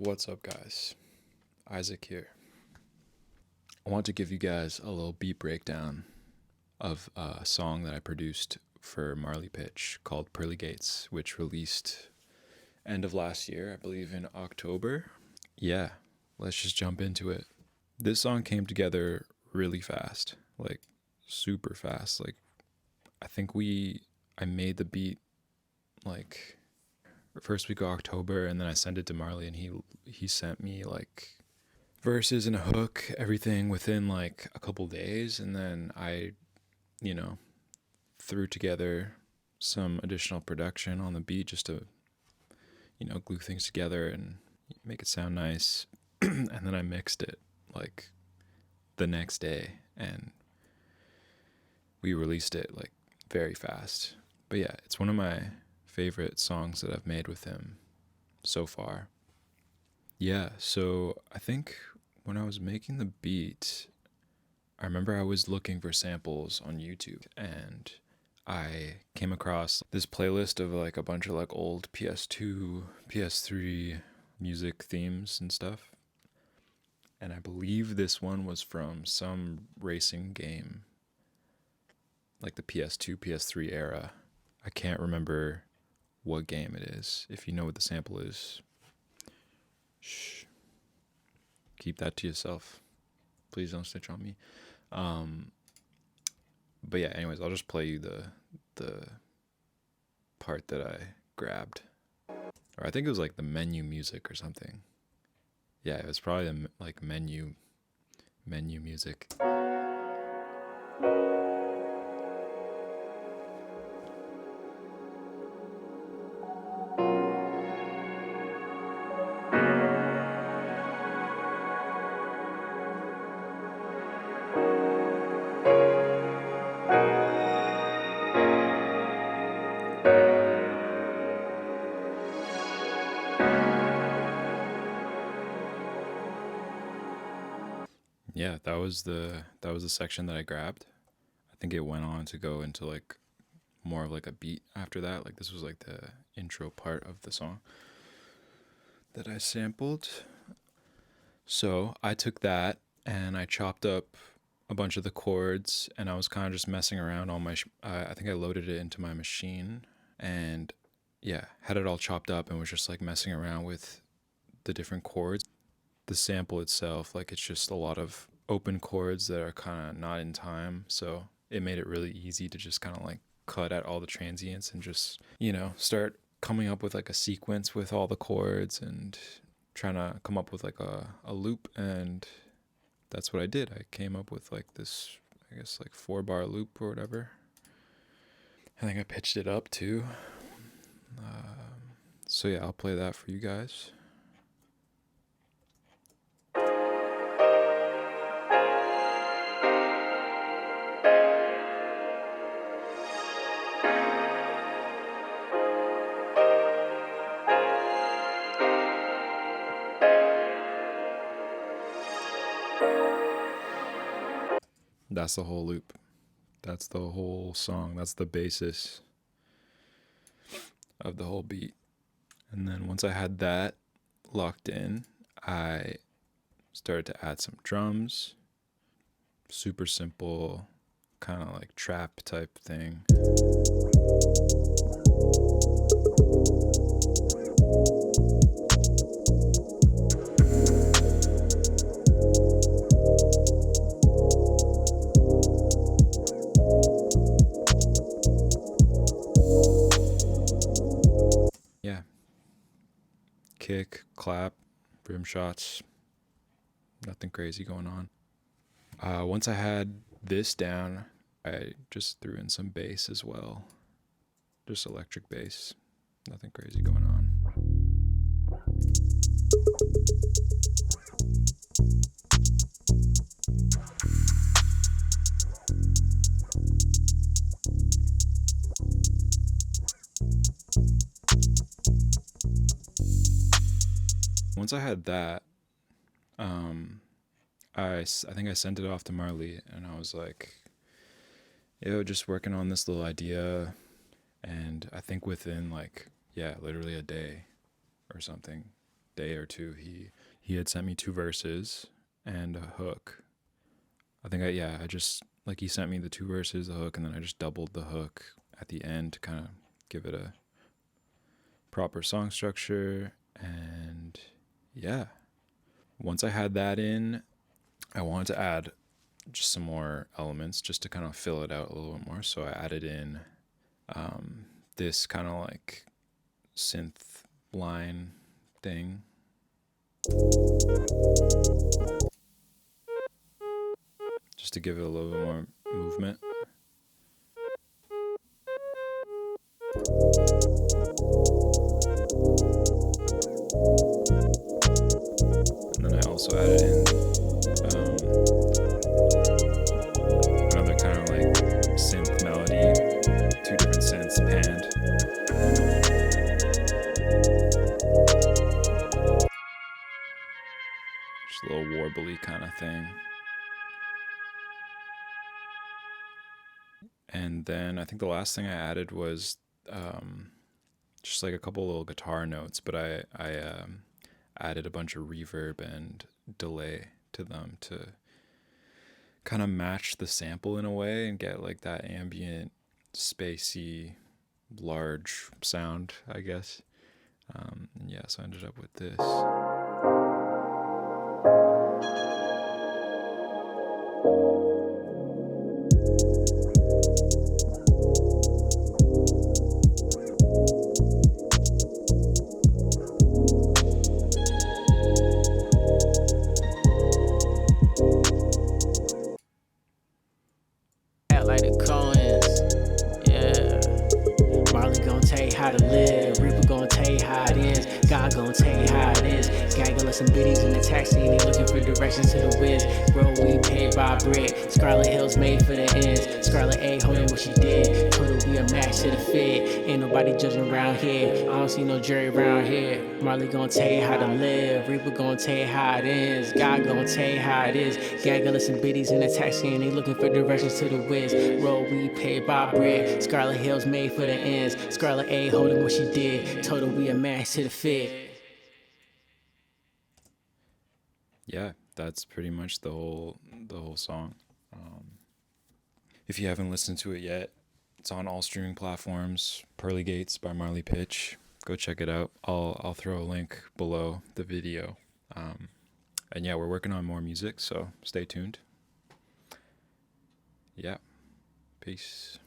What's up, guys? Isaac here. I want to give you guys a little beat breakdown of a song that I produced for Marley Pitch called Pearly Gates, which released end of last year, I believe in October. Yeah, let's just jump into it. This song came together really fast, like super fast. Like I made the beat like first week of October, and then I sent it to Marley, and he sent me like verses and a hook, everything within like a couple days, and then I, you know, threw together some additional production on the beat just to, glue things together and make it sound nice. And then I mixed it like the next day, and we released it like very fast. But yeah, it's one of my favorite songs that I've made with him so far. Yeah, so I think when I was making the beat, I remember I was looking for samples on YouTube, and I came across this playlist of like a bunch of like old PS2, PS3 music themes and stuff. And I believe this one was from some racing game, like the PS2, PS3 era. I can't remember what game it is. If you know what the sample is, shh, keep that to yourself. Please don't snitch on me. But yeah, anyways, I'll just play you the part that I grabbed. Or I think it was like the menu music or something. Yeah, it was probably like menu music. Yeah, that was the section that I grabbed. I think it went on to go into like more of like a beat after that. Like this was like the intro part of the song that I sampled. So I took that and I chopped up a bunch of the chords, and I was kind of just messing around on my. I think I loaded it into my machine, and yeah, had it all chopped up and was just like messing around with the different chords. The sample itself, like it's just a lot of open chords that are kind of not in time, so it made it really easy to just kind of like cut at all the transients and just start coming up with like a sequence with all the chords and trying to come up with like a loop. And that's what I did. I came up with like this, I guess, like 4-bar loop or whatever. I think I pitched it up too. So yeah, I'll play that for you guys. That's the whole loop. That's the whole song. That's the basis of the whole beat. And then once I had that locked in, I started to add some drums. Super simple, kind of like trap type thing. Yeah. Kick, clap, rim shots. Nothing crazy going on. Once I had this down, I just threw in some bass as well. Just electric bass. Nothing crazy going on. Once I had that, I think I sent it off to Marley, and I was like, yo, just working on this little idea. And I think within like, yeah, literally a day or something, day or two, he had sent me two verses and a hook. I think I just like he sent me the two verses, the hook, and then I just doubled the hook at the end to kind of give it a proper song structure. And yeah, once I had that in, I wanted to add just some more elements just to kind of fill it out a little bit more. So I added in this kind of like synth line thing. Just to give it a little bit more movement. And then I also added in another kind of like synth melody, two different synths panned. Just a little warbly kind of thing. And then I think the last thing I added was just like a couple little guitar notes, but I added a bunch of reverb and delay to them to kind of match the sample in a way and get like that ambient, spacey, large sound, I guess. And yeah, so I ended up with this. Like the Coens, yeah. Marley gon' tell you how to live. Reaper gon' tell you how it is. God gon' tell you how it is. Gang gon' let some biddies in the taxi and he looking for directions to the whiz. Bro, we paid by bread. Scarlet Hills made for the ends. Scarlet A holding what she did. Told her we a match to the fit. Ain't nobody judging around here. I don't see no jury around here. Marley gon' tell you how to live. Reaper gon' tell you how it is. God gon' tell you how it is. Gang gon' let some biddies in the taxi and they looking for directions to the whiz. Roll, we paid by bread. Scarlet Hills made for the ends. Scarlet A holding what she did. Told her we a match to the fit. Yeah, that's pretty much the whole song. If you haven't listened to it yet, it's on all streaming platforms. Pearly Gates by Marley Pitch. Go check it out. I'll throw a link below the video. And yeah, we're working on more music, so stay tuned. Yeah. Peace.